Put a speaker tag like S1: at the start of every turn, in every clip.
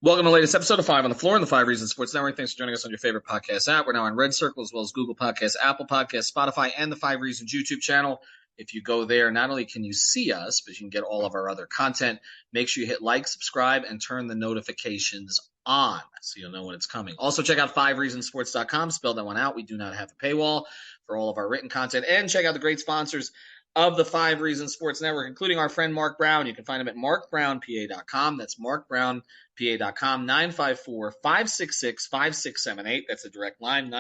S1: Welcome to the latest episode of Five on the Floor on the Five Reasons Sports Network. Thanks for joining us on your favorite podcast app. We're now on Red Circle as well as Google Podcasts, Apple Podcasts, Spotify, and the Five Reasons YouTube channel. If you go there, not only can you see us, but you can get all of our other content. Make sure you hit like, subscribe, and turn the notifications on so you'll know when it's coming. Also, check out fivereasonsports.com. Spell that one out. We do not have a paywall for all of our written content. And check out the great sponsors of the Five Reasons Sports Network, including our friend Mark Brown. You can find him at markbrownpa.com. That's markbrownpa.com, 954-566-5678. That's a direct line,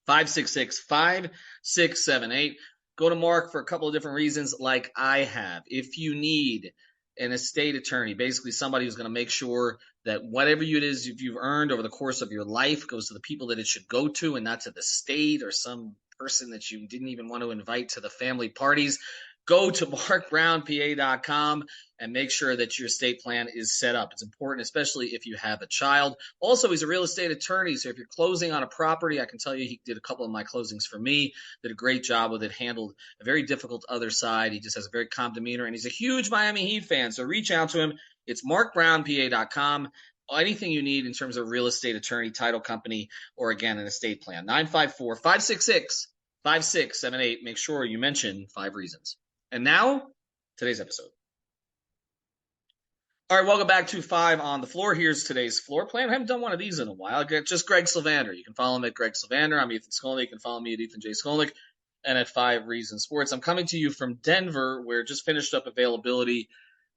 S1: 954-566-5678. Go to Mark for a couple of different reasons like I have. If you need an estate attorney, basically somebody who's going to make sure that whatever it is you've earned over the course of your life goes to the people that it should go to and not to the state or some person that you didn't even want to invite to the family parties, go to markbrownpa.com and make sure that your estate plan is set up. It's important, especially if you have a child. Also, he's a real estate attorney, so if you're closing on a property, I can tell you he did a couple of my closings for me, did a great job with it, handled a very difficult other side. He just has a very calm demeanor, and he's a huge Miami Heat fan, so reach out to him. It's markbrownpa.com. Anything you need in terms of real estate attorney, title company, or again, an estate plan. 954-566-5678. Make sure you mention Five Reasons. And now, today's episode. All right, welcome back to Five on the Floor. Here's today's floor plan. I haven't done one of these in a while. Just Greg Sylvander. You can follow him at Greg Sylvander. I'm Ethan Skolnick. You can follow me at Ethan J. Skolnick and at Five Reasons Sports. I'm coming to you from Denver, where just finished up availability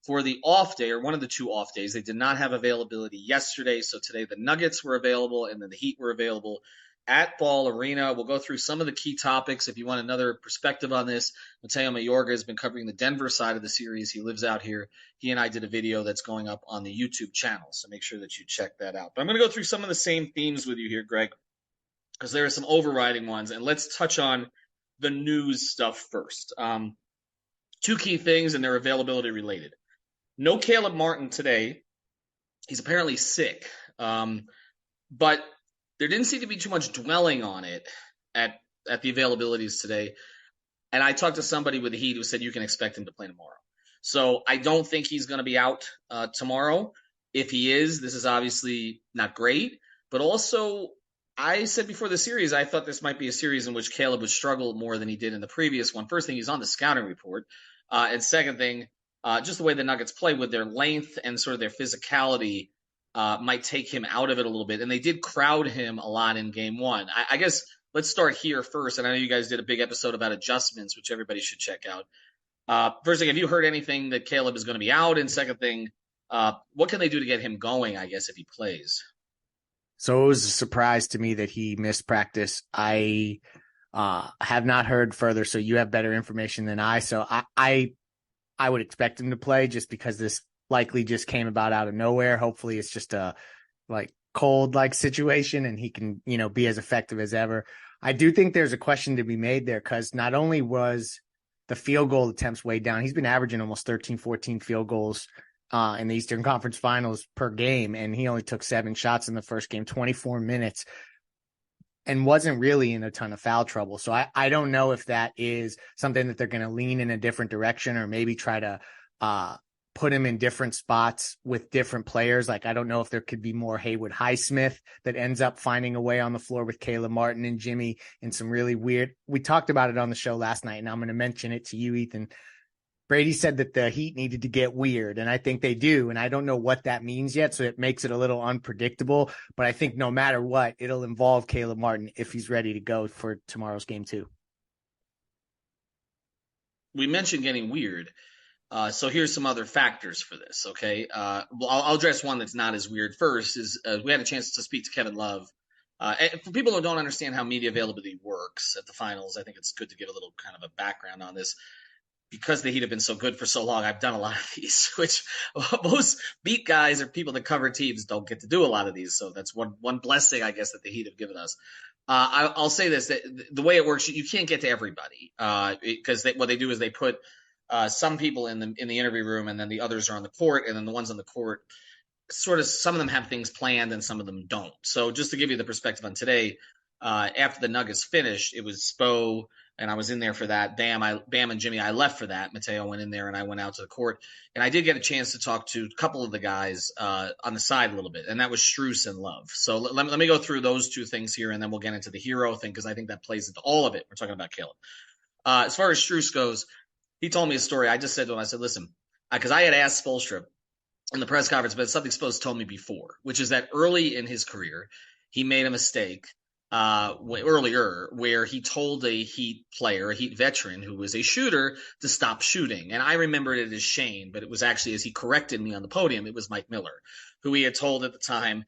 S1: for the off day, or one of the two off days. They did not have availability yesterday, so today the Nuggets were available and then the Heat were available at Ball Arena. We'll go through some of the key topics. If you want another perspective on this, Mateo Mayorga has been covering the Denver side of the series. He lives out here. He and I did a video that's going up on the YouTube channel, so make sure that you check that out. But I'm going to go through some of the same themes with you here, Greg, because there are some overriding ones, and let's touch on the news stuff first. Two key things, and they're availability related. No Caleb Martin today. He's apparently sick. But there didn't seem to be too much dwelling on it at the availabilities today. And I talked to somebody with the Heat who said you can expect him to play tomorrow. So I don't think he's going to be out tomorrow. If he is, this is obviously not great. But also, I said before the series, I thought this might be a series in which Caleb would struggle more than he did in the previous one. First thing, he's on the scouting report. And second thing, just the way the Nuggets play with their length and sort of their physicality might take him out of it a little bit. And they did crowd him a lot in game one. I guess let's start here first. And I know you guys did a big episode about adjustments, which everybody should check out. First thing, have you heard anything that Caleb is going to be out? And second thing, what can they do to get him going, I guess, if he plays?
S2: So it was a surprise to me that he missed practice. I have not heard further, so you have better information than I. So I would expect him to play just because this likely just came about out of nowhere. Hopefully it's just a cold situation and he can, be as effective as ever. I do think there's a question to be made there because not only was the field goal attempts way down, he's been averaging almost 13, 14 field goals in the Eastern Conference Finals per game, and he only took 7 shots in the first game, 24 minutes, and wasn't really in a ton of foul trouble. So I don't know if that is something that they're going to lean in a different direction or maybe try to put him in different spots with different players. I don't know if there could be more Haywood Highsmith that ends up finding a way on the floor with Caleb Martin and Jimmy in some really weird. We talked about it on the show last night, and I'm going to mention it to you, Ethan. Brady said that the Heat needed to get weird, and I think they do, and I don't know what that means yet, so it makes it a little unpredictable, but I think no matter what, it'll involve Caleb Martin if he's ready to go for tomorrow's game 2.
S1: We mentioned getting weird, so here's some other factors for this, okay? I'll address one that's not as weird first. We had a chance to speak to Kevin Love. For people who don't understand how media availability works at the finals, I think it's good to give a little kind of a background on this. Because the Heat have been so good for so long, I've done a lot of these, which most beat guys or people that cover teams don't get to do a lot of these. So that's one blessing, I guess, that the Heat have given us. I'll say this, that the way it works, you can't get to everybody because what they do is they put some people in the interview room and then the others are on the court, and then the ones on the court, sort of some of them have things planned and some of them don't. So just to give you the perspective on today, after the Nuggets finished, it was Spo, and I was in there for that. Bam and Jimmy, I left for that. Mateo went in there, and I went out to the court, and I did get a chance to talk to a couple of the guys on the side a little bit, and that was Strus and Love. So let me go through those two things here, and then we'll get into the Herro thing because I think that plays into all of it. We're talking about Caleb. As far as Strus goes, he told me a story. I just said to him, I said, listen, because I had asked Spoelstra in the press conference, but something Spose told me before, which is that early in his career, he made a mistake earlier where he told a Heat player, a Heat veteran who was a shooter, to stop shooting. And I remembered it as Shane, but it was actually, as he corrected me on the podium, it was Mike Miller, who he had told at the time,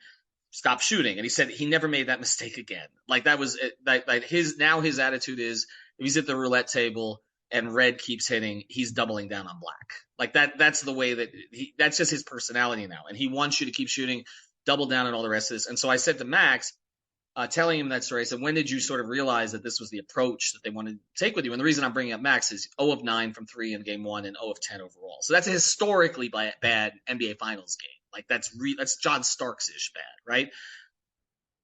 S1: stop shooting. And he said he never made that mistake again. Like that was like his attitude is, if he's at the roulette table and red keeps hitting, he's doubling down on black. Like that's the way that that's just his personality now. And he wants you to keep shooting, double down and all the rest of this. And so I said to Max, telling him that story, I said, when did you sort of realize that this was the approach that they wanted to take with you? And the reason I'm bringing up Max is 0 of 9 from 3 in game 1 and 0 of 10 overall. So that's a historically bad NBA Finals game. Like that's John Starks-ish bad, right?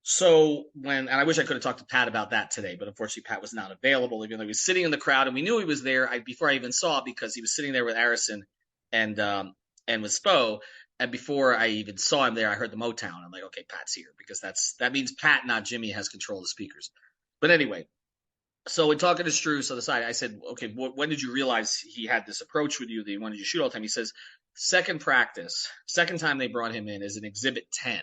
S1: So and I wish I could have talked to Pat about that today, but unfortunately Pat was not available, even though he was sitting in the crowd, and we knew he was there before I even saw, because he was sitting there with Arison and with Spo. And before I even saw him there, I heard the Motown. I'm like, okay, Pat's here, because that means Pat, not Jimmy, has control of the speakers. But anyway, so in talking to Strus on the side, I said, okay, when did you realize he had this approach with you that he wanted you to shoot all the time? He says, second time they brought him in is in Exhibit 10.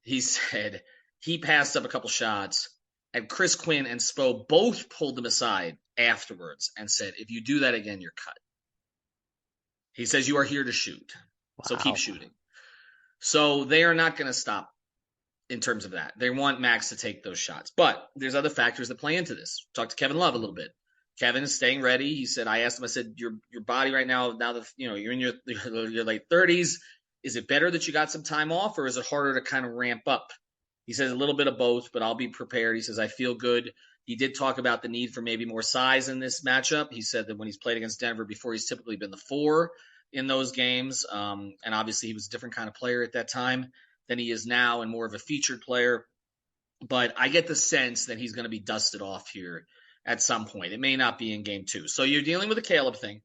S1: He said he passed up a couple shots, and Chris Quinn and Spo both pulled him aside afterwards and said, if you do that again, you're cut. He says, you are here to shoot. Wow. So keep shooting. So they are not going to stop in terms of that. They want Max to take those shots. But there's other factors that play into this. Talk to Kevin Love a little bit. Kevin is staying ready. He said, I asked him, I said, your body right now that you're in your late 30s, is it better that you got some time off, or is it harder to kind of ramp up? He says a little bit of both, but I'll be prepared. He says, I feel good. He did talk about the need for maybe more size in this matchup. He said that when he's played against Denver before, he's typically been the 4 in those games. And obviously he was a different kind of player at that time than he is now, and more of a featured player. But I get the sense that he's going to be dusted off here at some point. It may not be in game 2. So you're dealing with a Caleb thing.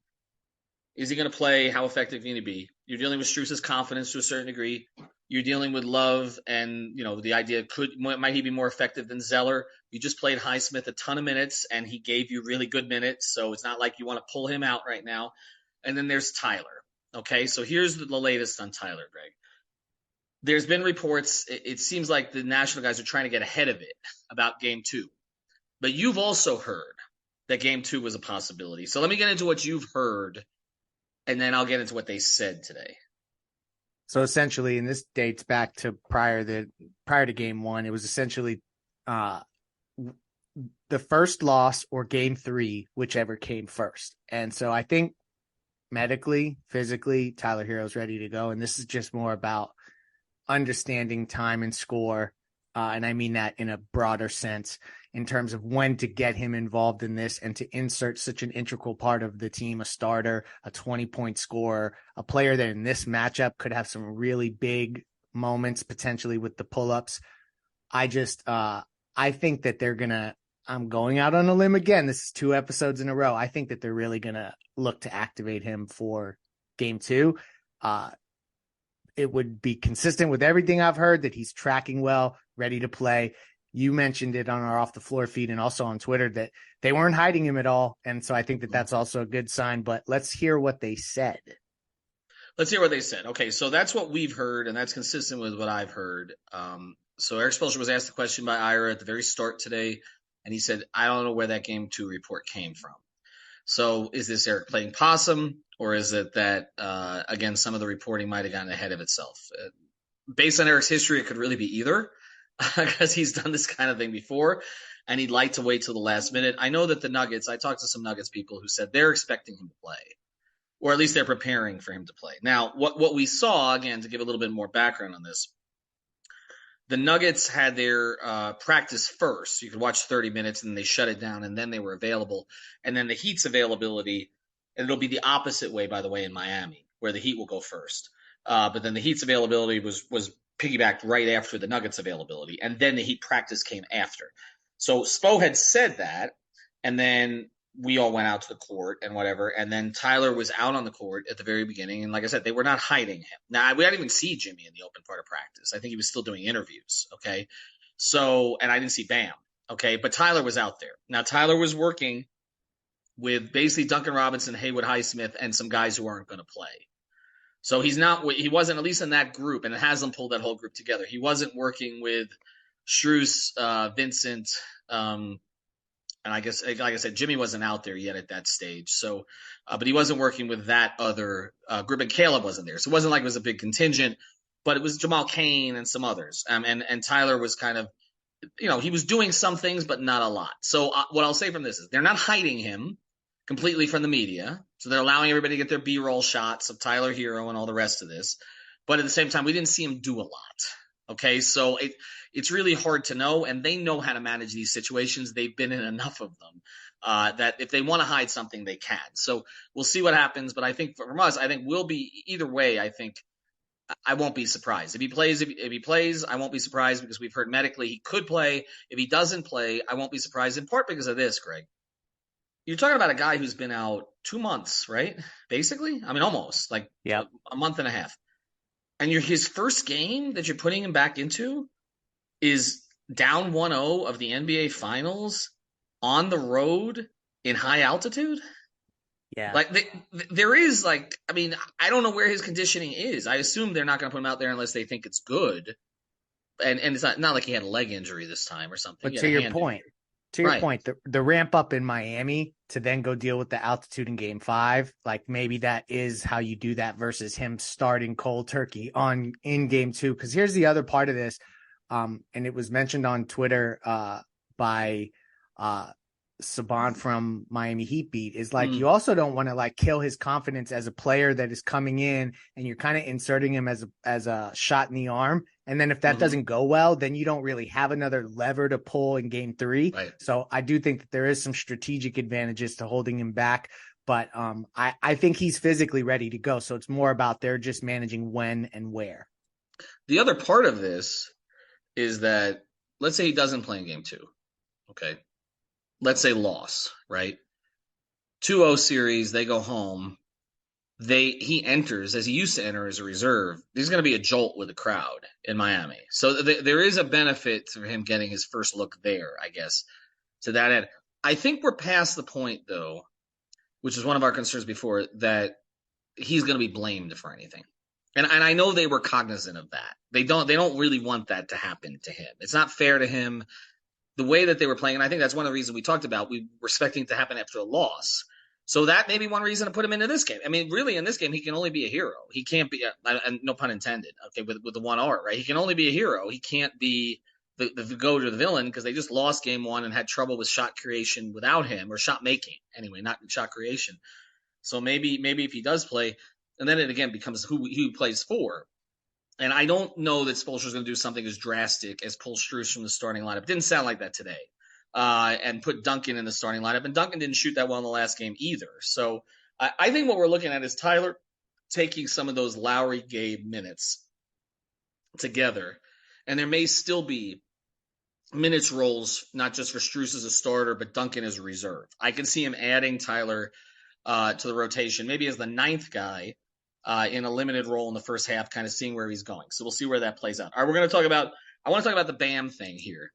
S1: Is he going to play? How effective is he going to be? You're dealing with Strus's confidence to a certain degree. You're dealing with Love, and the idea might he be more effective than Zeller? You just played Highsmith a ton of minutes, and he gave you really good minutes, so it's not like you want to pull him out right now. And then there's Tyler. Okay, so here's the latest on Tyler, Greg. There's been reports. It seems like the national guys are trying to get ahead of it about game 2, but you've also heard that game 2 was a possibility. So let me get into what you've heard, and then I'll get into what they said today.
S2: So essentially, and this dates back to prior to game 1, it was essentially the first loss or game 3, whichever came first. And so I think medically, physically, Tyler Herro's ready to go. And this is just more about understanding time and score. And I mean that in a broader sense, in terms of when to get him involved in this and to insert such an integral part of the team, a starter, a 20-point scorer, a player that in this matchup could have some really big moments potentially with the pull-ups. I think that I'm going out on a limb again. This is 2 episodes in a row. I think that they're really going to look to activate him for game 2. It would be consistent with everything I've heard that he's tracking well, ready to play. You mentioned it on our Off the Floor feed and also on Twitter that they weren't hiding him at all. And so I think that that's also a good sign, but let's hear what they said.
S1: Let's hear what they said. Okay, so that's what we've heard, and that's consistent with what I've heard. So Eric Spoelstra was asked the question by Ira at the very start today, and he said, I don't know where that game 2 report came from. So is this Eric playing possum, or is it that, again, some of the reporting might have gotten ahead of itself? Based on Eric's history, it could really be either, because he's done this kind of thing before, and he'd like to wait till the last minute. I know that the Nuggets, I talked to some Nuggets people who said they're expecting him to play, or at least they're preparing for him to play. Now, what we saw, again, to give a little bit more background on this, the Nuggets had their practice first. You could watch 30 minutes, and they shut it down, and then they were available. And then the Heat's availability, and it'll be the opposite way, by the way, in Miami, where the Heat will go first. But then the Heat's availability was piggybacked right after the Nuggets availability, and then the Heat practice came after. So Spo had said that, And then we all went out to the court and whatever. And then Tyler was out on the court at the very beginning. And like I said, they were not hiding him. Now, we didn't even see Jimmy in the open part of practice. I think he was still doing interviews. Okay. So, and I didn't see Bam. Okay. But Tyler was out there. Now, Tyler was working with basically Duncan Robinson, Haywood Highsmith, and some guys who aren't going to play. So he wasn't, at least in that group, and it hasn't pulled that whole group together. He wasn't working with Strus, Vincent, and I guess, like I said, Jimmy wasn't out there yet at that stage. So, but he wasn't working with that other group, and Caleb wasn't there. So it wasn't like it was a big contingent, but it was Jamal Cain and some others. And Tyler was kind of, he was doing some things, but not a lot. So what I'll say from this is they're not hiding him completely from the media. So they're allowing everybody to get their B-roll shots of Tyler Herro and all the rest of this. But at the same time, we didn't see him do a lot. Okay, so it's really hard to know, and they know how to manage these situations. They've been in enough of them that if they want to hide something, they can. So we'll see what happens. But I think from us, I think we'll be either way. I think I won't be surprised if he plays. If he plays, I won't be surprised because we've heard medically he could play. If he doesn't play, I won't be surprised. In part because of this, Greg. You're talking about a guy who's been out 2 months, right? Basically, I mean, almost like a month and a half. And his first game that you're putting him back into is down 1-0 of the NBA Finals on the road in high altitude.
S2: Yeah.
S1: Like there is like, I mean, I don't know where his conditioning is. I assume they're not going to put him out there unless they think it's good. And it's not like he had a leg injury this time or something.
S2: But to your point, the ramp up in Miami to then go deal with the altitude in game 5, like maybe that is how you do that versus him starting cold turkey in game 2. Because here's the other part of this. And it was mentioned on Twitter by Saban from Miami Heat Beat is like, you also don't want to like kill his confidence as a player that is coming in and you're kind of inserting him as a shot in the arm. And then if that doesn't go well, then you don't really have another lever to pull in game 3.
S1: Right.
S2: So I do think that there is some strategic advantages to holding him back. But I think he's physically ready to go. So it's more about they're just managing when and where.
S1: The other part of this is that let's say he doesn't play in game 2. Okay. Let's say loss, right? 2-0 series, they go home. He enters as he used to enter as a reserve. There's going to be a jolt with the crowd in Miami. So there is a benefit for him getting his first look there, I guess, to that end. I think we're past the point, though, which is one of our concerns before, that he's going to be blamed for anything. And I know they were cognizant of that. They don't really want that to happen to him. It's not fair to him. The way that they were playing, and I think that's one of the reasons we talked about, we were expecting it to happen after a loss. So that may be one reason to put him into this game. I mean, really, in this game, he can only be a hero. He can't be, no pun intended, okay, with the one R, right? He can only be a hero. He can't be the goat or the villain because they just lost game 1 and had trouble with shot creation without him, or shot making, anyway, not shot creation. So maybe if he does play, and then it again becomes who he plays for. And I don't know that Spoelstra's going to do something as drastic as pull Strus from the starting lineup. It didn't sound like that today. And put Duncan in the starting lineup. And Duncan didn't shoot that well in the last game either. So I think what we're looking at is Tyler taking some of those Lowry-Gabe minutes together. And there may still be minutes roles, not just for Strus as a starter, but Duncan as a reserve. I can see him adding Tyler to the rotation, maybe as the 9th guy. In a limited role in the first half, kind of seeing where he's going. So we'll see where that plays out. All right, I want to talk about the Bam thing here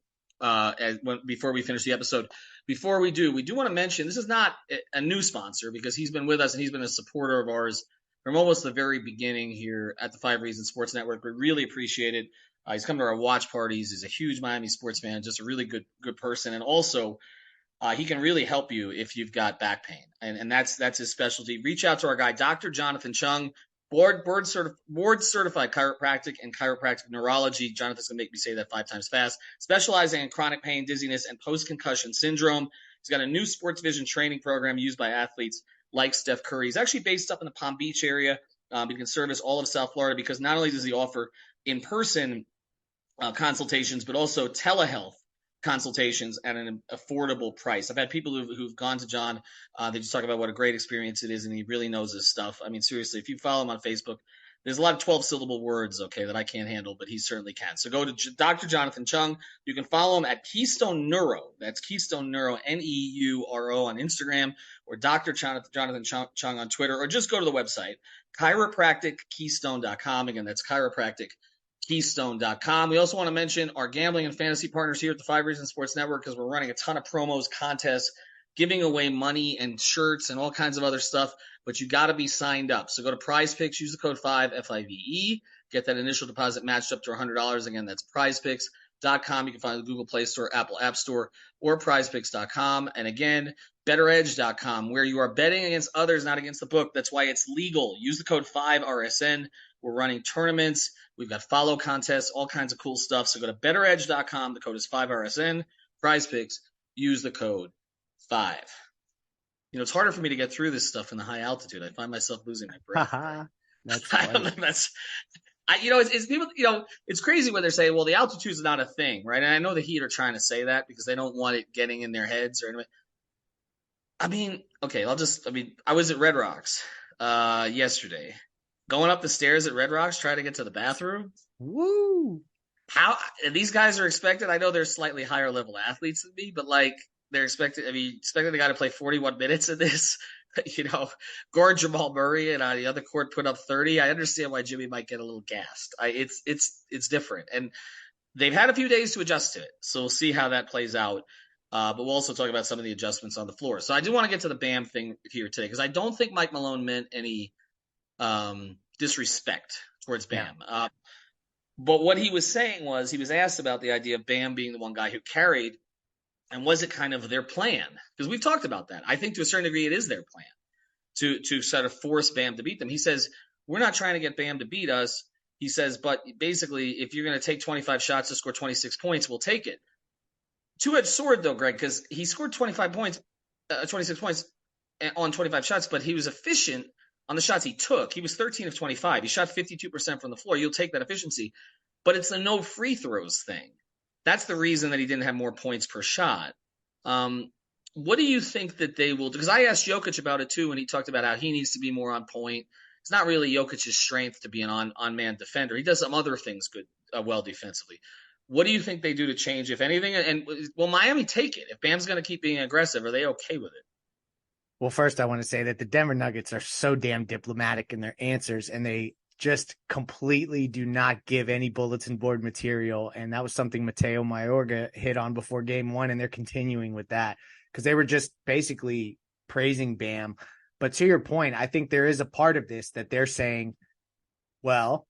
S1: before we finish the episode. Before we do want to mention, this is not a new sponsor because he's been with us and he's been a supporter of ours from almost the very beginning here at the 5 Reasons Sports Network. We really appreciate it. He's come to our watch parties. He's a huge Miami sports fan, just a really good person. And also, he can really help you if you've got back pain, and that's his specialty. Reach out to our guy, Dr. Jonathan Chung, board certified chiropractic and chiropractic neurology. Jonathan's gonna make me say that 5 times fast. Specializing in chronic pain, dizziness, and post-concussion syndrome. He's got a new sports vision training program used by athletes like Steph Curry. He's actually based up in the Palm Beach area. He can service all of South Florida because not only does he offer in-person consultations, but also telehealth consultations at an affordable price. I've had people who've gone to John. They just talk about what a great experience it is, and he really knows his stuff. I mean, seriously, if you follow him on Facebook, There's a lot of 12-syllable words, okay, that I can't handle, but he certainly can. So go to Dr. Jonathan Chung. You can follow him at Keystone Neuro. That's Keystone Neuro, Neuro on Instagram, or Dr. Jonathan Chung on Twitter, or just go to the website, chiropractickeystone.com. Again, that's chiropractickeystone.com. We also want to mention our gambling and fantasy partners here at the 5 Reasons Sports Network, because we're running a ton of promos, contests, giving away money and shirts and all kinds of other stuff, but you got to be signed up. So go to Prize Picks, use the code 5, FIVE, get that initial deposit matched up to $100. Again, that's prizepicks.com. You can find the Google Play Store, Apple App Store, or prizepicks.com. And again, betteredge.com, where you are betting against others, not against the book. That's why it's legal. Use the code 5RSN. We're running tournaments. We've got follow contests, all kinds of cool stuff. So go to betteredge.com. The code is 5RSN. Prize Picks, use the code 5. It's harder for me to get through this stuff in the high altitude. I find myself losing my breath.
S2: That's
S1: I don't know. It's people. It's crazy when they're saying, "Well, the altitude is not a thing," right? And I know the Heat are trying to say that because they don't want it getting in their heads or anything. I mean, okay, I was at Red Rocks yesterday, going up the stairs at Red Rocks, trying to get to the bathroom.
S2: Woo!
S1: How these guys are expected? I know they're slightly higher level athletes than me, but they're expected. Expecting the guy to play 41 minutes of this. Guard Jamal Murray and on the other court put up 30. I understand why Jimmy might get a little gassed. It's different, and they've had a few days to adjust to it. So we'll see how that plays out. But we'll also talk about some of the adjustments on the floor. So I do want to get to the Bam thing here today, because I don't think Mike Malone meant any disrespect towards Bam. Yeah. But what he was saying was, he was asked about the idea of Bam being the one guy who carried, and was it kind of their plan? Because we've talked about that. I think to a certain degree it is their plan to sort of force Bam to beat them. He says, we're not trying to get Bam to beat us. He says, but basically, if you're going to take 25 shots to score 26 points, we'll take it. Two-edged sword, though, Greg, because he scored 26 points on 25 shots, but he was efficient on the shots he took. He was 13 of 25. He shot 52% from the floor. You'll take that efficiency. But it's the no free throws thing. That's the reason that he didn't have more points per shot. What do you think that they will do? Because I asked Jokic about it too, and he talked about how he needs to be more on point. It's not really Jokic's strength to be an on-man defender. He does some other things well defensively. What do you think they do to change, if anything? And will Miami take it? If Bam's going to keep being aggressive, are they okay with it?
S2: Well, first I want to say that the Denver Nuggets are so damn diplomatic in their answers, and they just completely do not give any bulletin board material. And that was something Mateo Mayorga hit on before game 1, and they're continuing with that because they were just basically praising Bam. But to your point, I think there is a part of this that they're saying, well,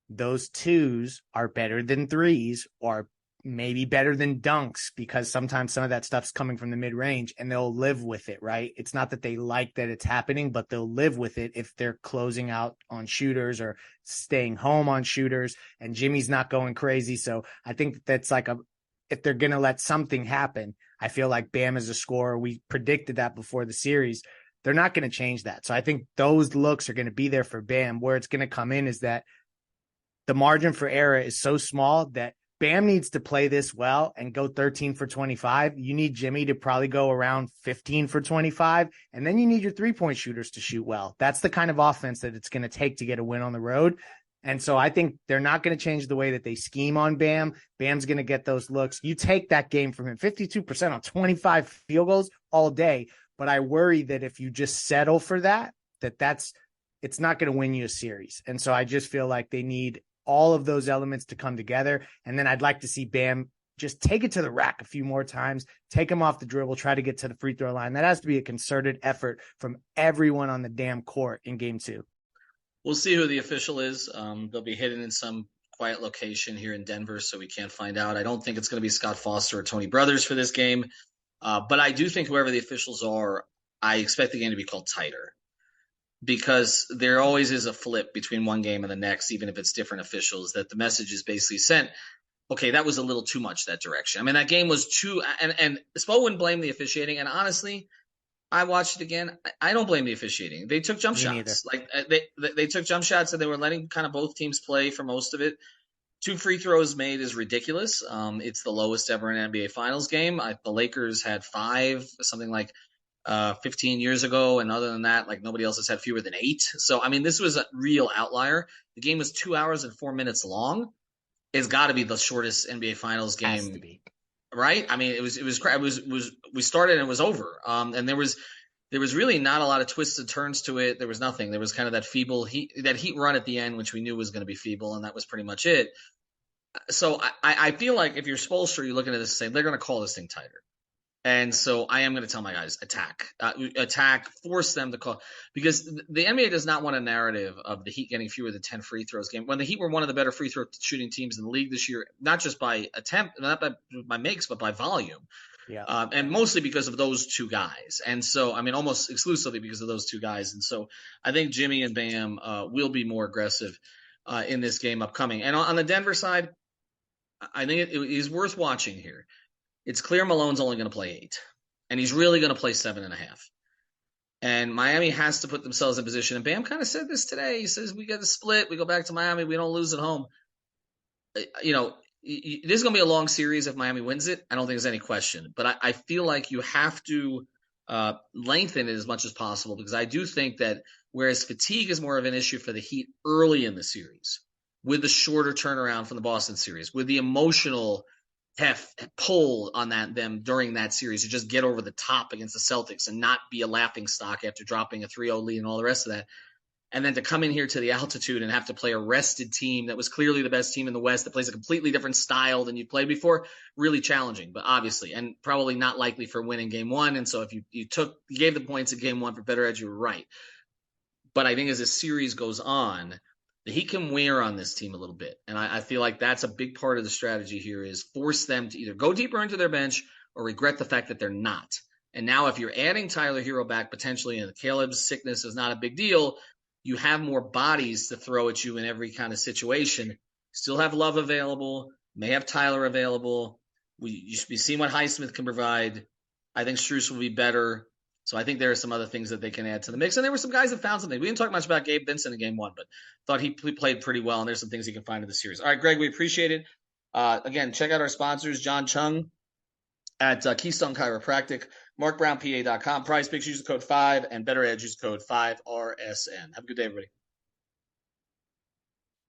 S2: those twos are better than threes, or maybe better than dunks, because sometimes some of that stuff's coming from the mid-range, and they'll live with it, right? It's not that they like that it's happening, but they'll live with it if they're closing out on shooters or staying home on shooters, and Jimmy's not going crazy. So I think that's if they're going to let something happen, I feel like Bam is a scorer. We predicted that before the series. They're not going to change that. So I think those looks are going to be there for Bam. Where it's going to come in is that the margin for error is so small that Bam needs to play this well and go 13 for 25. You need Jimmy to probably go around 15 for 25, and then you need your three-point shooters to shoot well. That's the kind of offense that it's going to take to get a win on the road. And so I think they're not going to change the way that they scheme on Bam. Bam's going to get those looks. You take that game from him, 52% on 25 field goals all day. But I worry that if you just settle for it's not going to win you a series. And so I just feel like they need all of those elements to come together. And then I'd like to see Bam just take it to the rack a few more times, take him off the dribble, try to get to the free throw line. That has to be a concerted effort from everyone on the damn court in game 2.
S1: We'll see who the official is. They'll be hidden in some quiet location here in Denver, so we can't find out. I don't think it's going to be Scott Foster or Tony Brothers for this game. But I do think whoever the officials are, I expect the game to be called tighter, because there always is a flip between one game and the next, even if it's different officials, that the message is basically sent, okay, that was a little too much that direction. I mean, that game was too – and Spo wouldn't blame the officiating. And honestly, I watched it again. I don't blame the officiating. They took jump shots. They took jump shots, and they were letting kind of both teams play for most of it. 2 free throws made is ridiculous. It's the lowest ever in an NBA Finals game. The Lakers had 5, something like 15 years ago, and other than that, like nobody else has had fewer than 8. So I mean, this was a real outlier. The game was 2 hours and 4 minutes long. It's got to be the shortest NBA Finals
S2: Has to
S1: game,
S2: be.
S1: right? I mean, we started and it was over. And there was really not a lot of twists and turns to it. There was nothing. There was kind of that heat run at the end, which we knew was going to be feeble, and that was pretty much it. So I feel like if you're Spoelstra, you're looking at this and saying they're going to call this thing tighter. And so I am going to tell my guys, attack, force them to call, because the NBA does not want a narrative of the Heat getting fewer than 10 free throws game. When the Heat were one of the better free throw shooting teams in the league this year, not just by attempt, not by makes, but by volume.
S2: Yeah.
S1: And mostly because of those two guys. And so, I mean, almost exclusively because of those two guys. And so I think Jimmy and Bam will be more aggressive in this game upcoming. And on the Denver side, I think it is worth watching here. It's clear Malone's only going to play 8, and he's really going to play 7.5. And Miami has to put themselves in position. And Bam kind of said this today. He says, we get the split. We go back to Miami. We don't lose at home. You know, this is going to be a long series if Miami wins it. I don't think there's any question. But I feel like you have to lengthen it as much as possible, because I do think that whereas fatigue is more of an issue for the Heat early in the series, with the shorter turnaround from the Boston series, with the emotional pull on them during that series to just get over the top against the Celtics and not be a laughing stock after dropping a 3-0 lead and all the rest of that. And then to come in here to the altitude and have to play a rested team that was clearly the best team in the West that plays a completely different style than you played before, really challenging, but obviously, and probably not likely for winning game 1. And so if you gave the points at game 1 for better edge, you were right. But I think as the series goes on, he can wear on this team a little bit. And I feel like that's a big part of the strategy here, is force them to either go deeper into their bench or regret the fact that they're not. And now if you're adding Tyler Herro back potentially, and Caleb's sickness is not a big deal, you have more bodies to throw at you in every kind of situation. Still have Love available, may have Tyler available. You should be seeing what Highsmith can provide. I think Strus will be better. So I think there are some other things that they can add to the mix. And there were some guys that found something. We didn't talk much about Gabe Vincent in game 1, but thought he played pretty well, and there's some things he can find in the series. All right, Greg, we appreciate it. Again, check out our sponsors, John Chung at Keystone Chiropractic, MarkBrownPA.com, Prize Picks, use the code 5, and Better Edge, use the code 5RSN. Have a good day, everybody.